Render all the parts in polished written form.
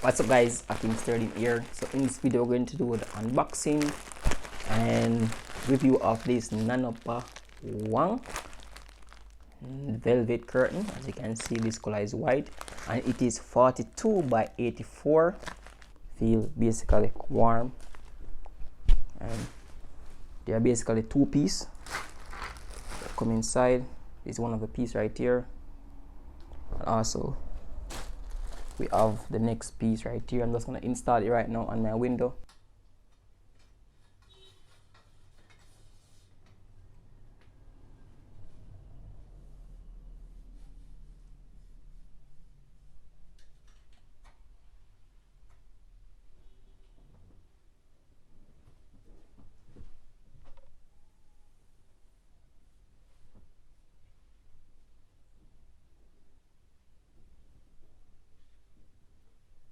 What's up guys, Ackeem here. So in this video we're going to do the unboxing and review of this Nanbowang velvet curtain. As you can see, this color is white and it is 42 by 84. Feel basically warm, and they are basically two piece that come inside. This is one of the piece right here, and also we have the next piece right here. I'm just going to install it right now on my window.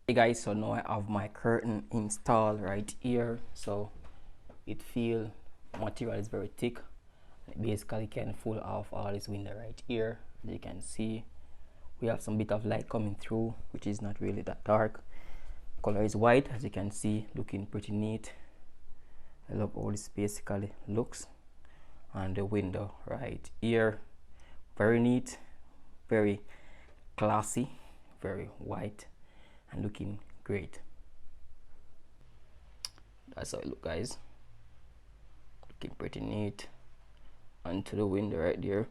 Hey guys, so now I have my curtain installed right here. So it feel material is very thick. It basically can pull off all this window right here. As you can see, we have some bit of light coming through, which is not really that dark. Color is white, as you can see, looking pretty neat. I love how this basically looks. And the window right here, very neat, very classy, very white, and looking great. That's how it look, guys. Looking pretty neat. Onto the window right there.